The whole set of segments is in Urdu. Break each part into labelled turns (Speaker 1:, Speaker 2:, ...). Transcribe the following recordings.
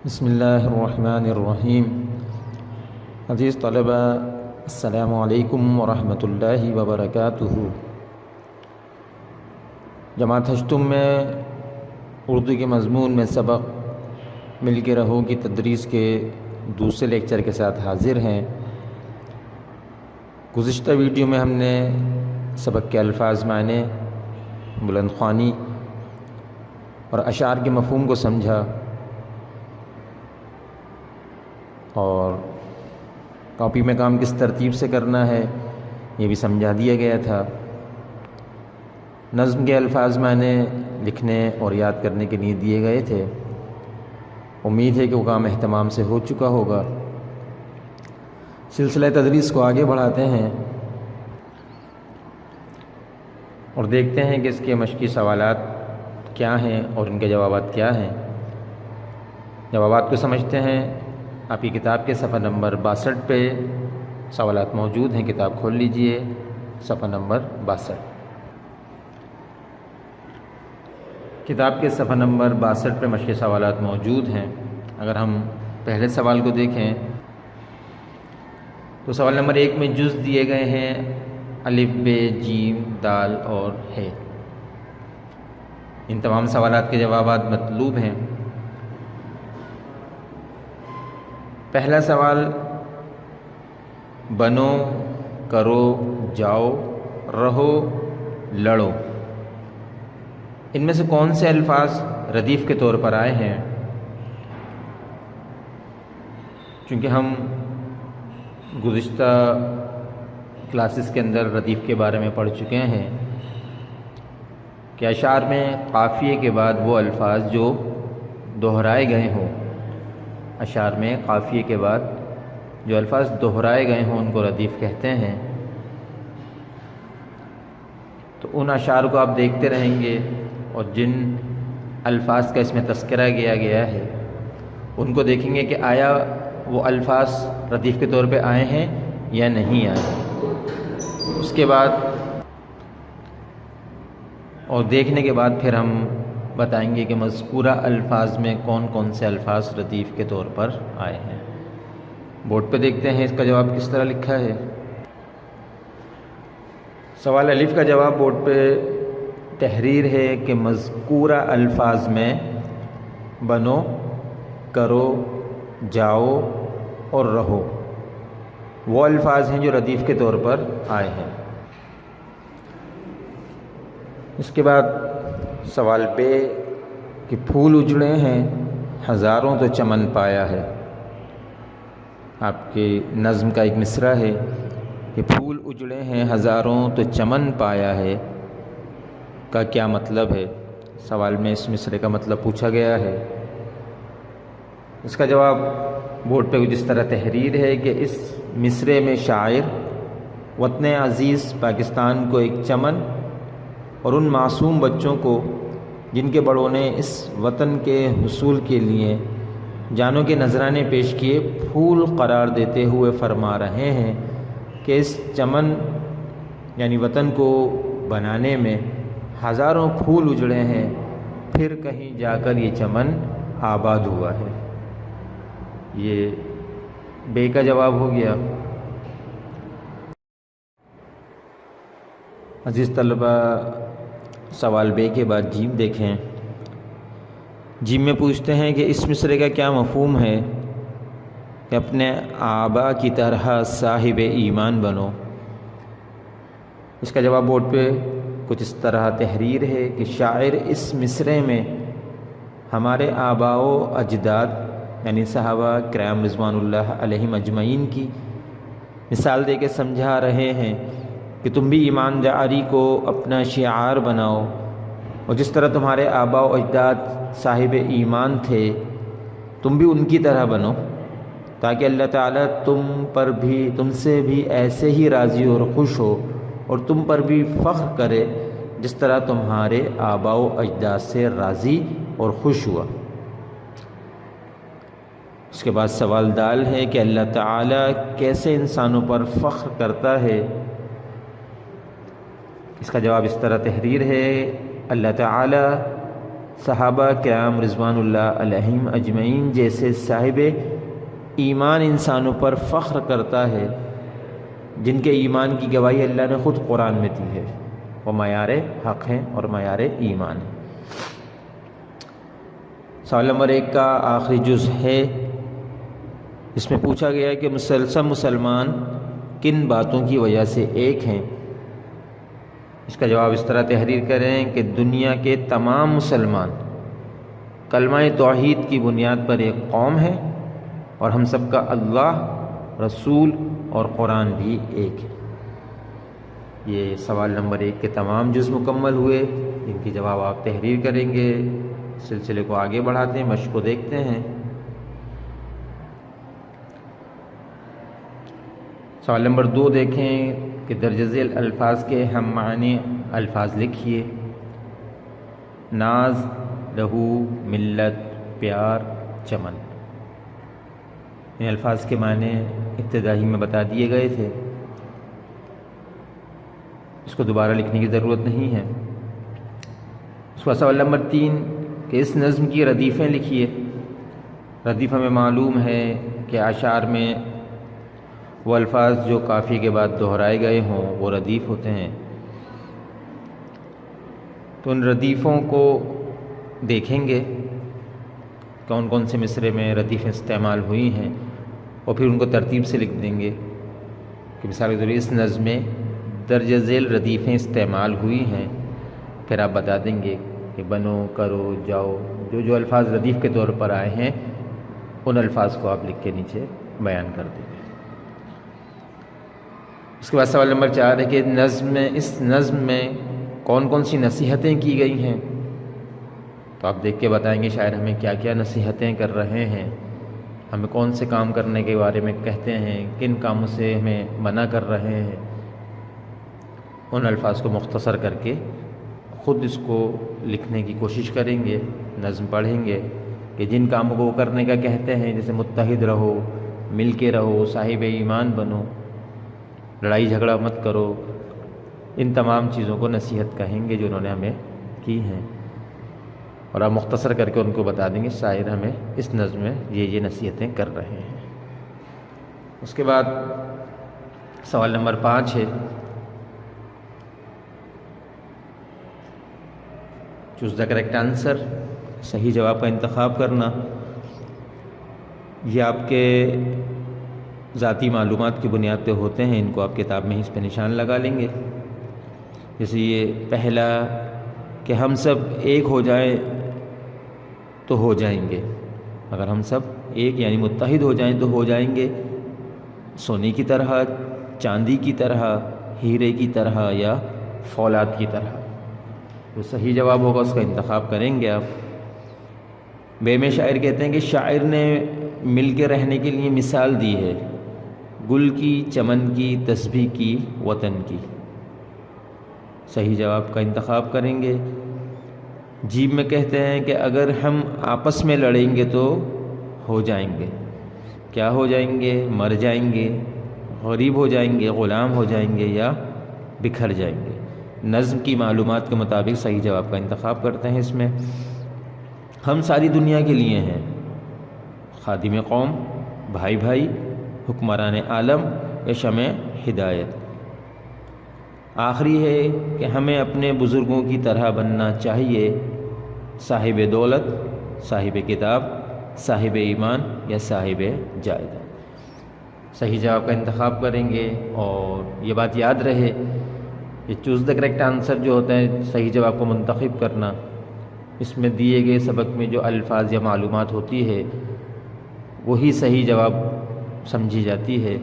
Speaker 1: بسم اللہ الرحمن الرحیم۔ عزیز طلبہ، السلام علیکم ورحمۃ اللہ وبرکاتہ۔ جماعت ہشتم میں اردو کے مضمون میں سبق مل کے رہو کی تدریس کے دوسرے لیکچر کے ساتھ حاضر ہیں۔ گزشتہ ویڈیو میں ہم نے سبق کے الفاظ معنی، بلند خوانی اور اشعار کے مفہوم کو سمجھا اور کاپی میں کام کس ترتیب سے کرنا ہے یہ بھی سمجھا دیا گیا تھا۔ نظم کے الفاظ معنی لکھنے اور یاد کرنے کے لیے دیے گئے تھے۔ امید ہے کہ وہ کام اہتمام سے ہو چکا ہوگا۔ سلسلہ تدریس کو آگے بڑھاتے ہیں اور دیکھتے ہیں کہ اس کے مشقی سوالات کیا ہیں اور ان کے جوابات کیا ہیں۔ جوابات کو سمجھتے ہیں۔ آپ کی کتاب کے صفحہ نمبر 62 پہ سوالات موجود ہیں، کتاب کھول لیجئے، صفحہ نمبر 62۔ کتاب کے صفحہ نمبر 62 پہ مشقی سوالات موجود ہیں۔ اگر ہم پہلے سوال کو دیکھیں تو سوال نمبر 1 میں جز دیے گئے ہیں الف، ب، جیم، دال اور ہ۔ ان تمام سوالات کے جوابات مطلوب ہیں۔ پہلا سوال، بنو، کرو، جاؤ، رہو، لڑو، ان میں سے کون سے الفاظ ردیف کے طور پر آئے ہیں؟ چونکہ ہم گزشتہ کلاسز کے اندر ردیف کے بارے میں پڑھ چکے ہیں کہ اشعار میں قافیے کے بعد وہ الفاظ جو دہرائے گئے ہوں، اشعار میں قافیے کے بعد جو الفاظ دہرائے گئے ہوں ان کو ردیف کہتے ہیں۔ تو ان اشعار کو آپ دیکھتے رہیں گے اور جن الفاظ کا اس میں تذکرہ کیا گیا ہے ان کو دیکھیں گے کہ آیا وہ الفاظ ردیف کے طور پہ آئے ہیں یا نہیں آئے۔ اس کے بعد اور دیکھنے کے بعد پھر ہم بتائیں گے کہ مذکورہ الفاظ میں کون کون سے الفاظ ردیف کے طور پر آئے ہیں۔ بورڈ پہ دیکھتے ہیں اس کا جواب کس طرح لکھا ہے۔ سوال الف کا جواب بورڈ پہ تحریر ہے کہ مذکورہ الفاظ میں بنو، کرو، جاؤ اور رہو وہ الفاظ ہیں جو ردیف کے طور پر آئے ہیں۔ اس کے بعد سوال بے کہ پھول اجڑے ہیں ہزاروں تو چمن پایا ہے۔ آپ کی نظم کا ایک مصرع ہے کہ پھول اجڑے ہیں ہزاروں تو چمن پایا ہے کا کیا مطلب ہے؟ سوال میں اس مصرعے کا مطلب پوچھا گیا ہے۔ اس کا جواب بورڈ پہ جس طرح تحریر ہے کہ اس مصرعے میں شاعر وطن عزیز پاکستان کو ایک چمن اور ان معصوم بچوں کو جن کے بڑوں نے اس وطن کے حصول کے لیے جانوں کے نذرانے پیش کیے پھول قرار دیتے ہوئے فرما رہے ہیں کہ اس چمن یعنی وطن کو بنانے میں ہزاروں پھول اجڑے ہیں، پھر کہیں جا کر یہ چمن آباد ہوا ہے۔ یہ بے کا جواب ہو گیا۔ عزیز طلبہ، سوال بے کے بعد جیم دیکھیں۔ جیم میں پوچھتے ہیں کہ اس مصرعے کا کیا مفہوم ہے کہ اپنے آبا کی طرح صاحب ایمان بنو۔ اس کا جواب بورڈ پہ کچھ اس طرح تحریر ہے کہ شاعر اس مصرعے میں ہمارے آبا و اجداد یعنی صحابہ کرام رضوان اللہ علیہم اجمعین کی مثال دے کے سمجھا رہے ہیں کہ تم بھی ایمانداری کو اپنا شعار بناؤ اور جس طرح تمہارے آبا و اجداد صاحب ایمان تھے تم بھی ان کی طرح بنو، تاکہ اللہ تعالیٰ تم سے بھی ایسے ہی راضی اور خوش ہو اور تم پر بھی فخر کرے جس طرح تمہارے آبا و اجداد سے راضی اور خوش ہوا۔ اس کے بعد سوال دال ہے کہ اللہ تعالیٰ کیسے انسانوں پر فخر کرتا ہے۔ اس کا جواب اس طرح تحریر ہے، اللہ تعالیٰ صحابہ کرام رضوان اللہ علیہم اجمعین جیسے صاحب ایمان انسانوں پر فخر کرتا ہے، جن کے ایمان کی گواہی اللہ نے خود قرآن میں دی ہے، وہ معیار حق ہیں اور معیار ایمان ہے۔ سوال نمبر 1 کا آخری جز ہے، اس میں پوچھا گیا ہے کہ مسلسل مسلمان کن باتوں کی وجہ سے ایک ہیں۔ اس کا جواب اس طرح تحریر کریں کہ دنیا کے تمام مسلمان کلمہ توحید کی بنیاد پر ایک قوم ہے، اور ہم سب کا اللہ، رسول اور قرآن بھی ایک ہے۔ یہ سوال نمبر 1 کے تمام جز مکمل ہوئے، ان کے جواب آپ تحریر کریں گے۔ سلسلے کو آگے بڑھاتے ہیں، مشق کو دیکھتے ہیں۔ سوال نمبر 2 دیکھیں کہ درج ذیل الفاظ کے ہم معنی الفاظ لکھیے۔ ناز، لہو، ملت، پیار، چمن۔ ان الفاظ کے معنی ابتدائی میں بتا دیے گئے تھے، اس کو دوبارہ لکھنے کی ضرورت نہیں ہے۔ اس کا سوال نمبر 3 کہ اس نظم کی ردیفیں لکھیے۔ ردیف ہمیں معلوم ہے کہ اشعار میں وہ الفاظ جو قافیے کے بعد دہرائے گئے ہوں وہ ردیف ہوتے ہیں، تو ان ردیفوں کو دیکھیں گے کون کون سے مصرے میں ردیفیں استعمال ہوئی ہیں، اور پھر ان کو ترتیب سے لکھ دیں گے کہ مثال کے طور پر اس نظم میں درج ذیل ردیفیں استعمال ہوئی ہیں، پھر آپ بتا دیں گے کہ بنو، کرو، جاؤ، جو الفاظ ردیف کے طور پر آئے ہیں ان الفاظ کو آپ لکھ کے نیچے بیان کر دیں گے۔ اس کے بعد سوال نمبر 4 ہے کہ اس نظم میں کون کون سی نصیحتیں کی گئی ہیں، تو آپ دیکھ کے بتائیں گے شاعر ہمیں کیا کیا نصیحتیں کر رہے ہیں، ہمیں کون سے کام کرنے کے بارے میں کہتے ہیں، کن کاموں سے ہمیں منع کر رہے ہیں۔ ان الفاظ کو مختصر کر کے خود اس کو لکھنے کی کوشش کریں گے، نظم پڑھیں گے کہ جن کاموں کو وہ کرنے کا کہتے ہیں، جیسے متحد رہو، مل کے رہو، صاحب ایمان بنو، لڑائی جھگڑا مت کرو، ان تمام چیزوں کو نصیحت کہیں گے جو انہوں نے ہمیں کی ہیں، اور آپ مختصر کر کے ان کو بتا دیں گے شاعر ہمیں اس نظم میں یہ نصیحتیں کر رہے ہیں۔ اس کے بعد سوال نمبر 5 ہے، چوز دا کریکٹ آنسر، صحیح جواب کا انتخاب کرنا۔ یہ آپ کے ذاتی معلومات کی بنیاد پہ ہوتے ہیں، ان کو آپ کتاب میں ہی اس پہ نشان لگا لیں گے۔ جیسے یہ پہلا کہ ہم سب ایک ہو جائیں تو ہو جائیں گے، اگر ہم سب ایک یعنی متحد ہو جائیں تو ہو جائیں گے، سونے کی طرح، چاندی کی طرح، ہیرے کی طرح یا فولاد کی طرح۔ جو صحیح جواب ہوگا اس کا انتخاب کریں گے آپ۔ بے میں شاعر کہتے ہیں کہ شاعر نے مل کے رہنے کے لیے مثال دی ہے، گل کی، چمن کی، تسبیح کی، وطن کی۔ صحیح جواب کا انتخاب کریں گے۔ جیم میں کہتے ہیں کہ اگر ہم آپس میں لڑیں گے تو ہو جائیں گے، کیا ہو جائیں گے؟ مر جائیں گے، غریب ہو جائیں گے، غلام ہو جائیں گے یا بکھر جائیں گے۔ نظم کی معلومات کے مطابق صحیح جواب کا انتخاب کرتے ہیں۔ اس میں ہم ساری دنیا کے لیے ہیں، خادم قوم، بھائی بھائی، حکمران عالم یا شمع ہدایت۔ آخری ہے کہ ہمیں اپنے بزرگوں کی طرح بننا چاہیے، صاحب دولت، صاحب کتاب، صاحب ایمان یا صاحب جائیداد۔ صحیح جواب کا انتخاب کریں گے، اور یہ بات یاد رہے، یہ چوز دا کریکٹ آنسر جو ہوتا ہے صحیح جواب کو منتخب کرنا، اس میں دیے گئے سبق میں جو الفاظ یا معلومات ہوتی ہے وہی صحیح جواب سمجھی جاتی ہے،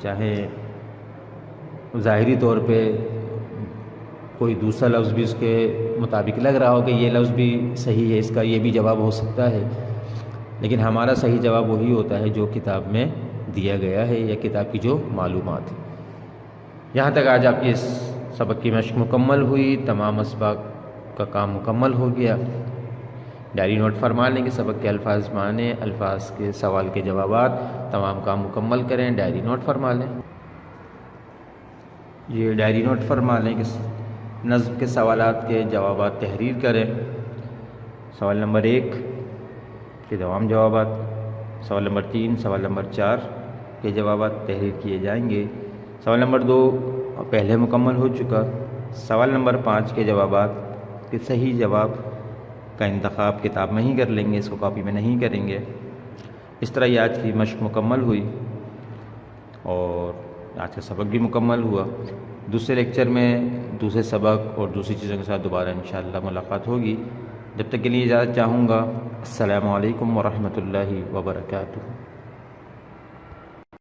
Speaker 1: چاہے ظاہری طور پہ کوئی دوسرا لفظ بھی اس کے مطابق لگ رہا ہو کہ یہ لفظ بھی صحیح ہے، اس کا یہ بھی جواب ہو سکتا ہے، لیکن ہمارا صحیح جواب وہی ہوتا ہے جو کتاب میں دیا گیا ہے یا کتاب کی جو معلومات ہے۔ یہاں تک آج آپ کی اس سبق کی مشق مکمل ہوئی، تمام اسباق کا کام مکمل ہو گیا۔ ڈائری نوٹ فرما لیں کہ سبق کے الفاظ معنی، الفاظ کے سوال کے جوابات، تمام کام مکمل کریں، ڈائری نوٹ فرما لیں۔ یہ ڈائری نوٹ فرما لیں کہ نظم کے سوالات کے جوابات تحریر کریں۔ سوال نمبر 1 کے تمام جوابات، سوال نمبر 3، سوال نمبر 4 کے جوابات تحریر کیے جائیں گے۔ سوال نمبر 2 پہلے مکمل ہو چکا۔ سوال نمبر 5 کے جوابات کے صحیح جواب کا انتخاب کتاب میں ہی کر لیں گے، اس کو کاپی میں نہیں کریں گے۔ اس طرح یہ آج کی مشق مکمل ہوئی اور آج کا سبق بھی مکمل ہوا۔ دوسرے لیکچر میں دوسرے سبق اور دوسری چیزوں کے ساتھ دوبارہ انشاءاللہ ملاقات ہوگی۔ جب تک کے لیے اجازت چاہوں گا۔ السلام علیکم ورحمۃ اللہ وبرکاتہ۔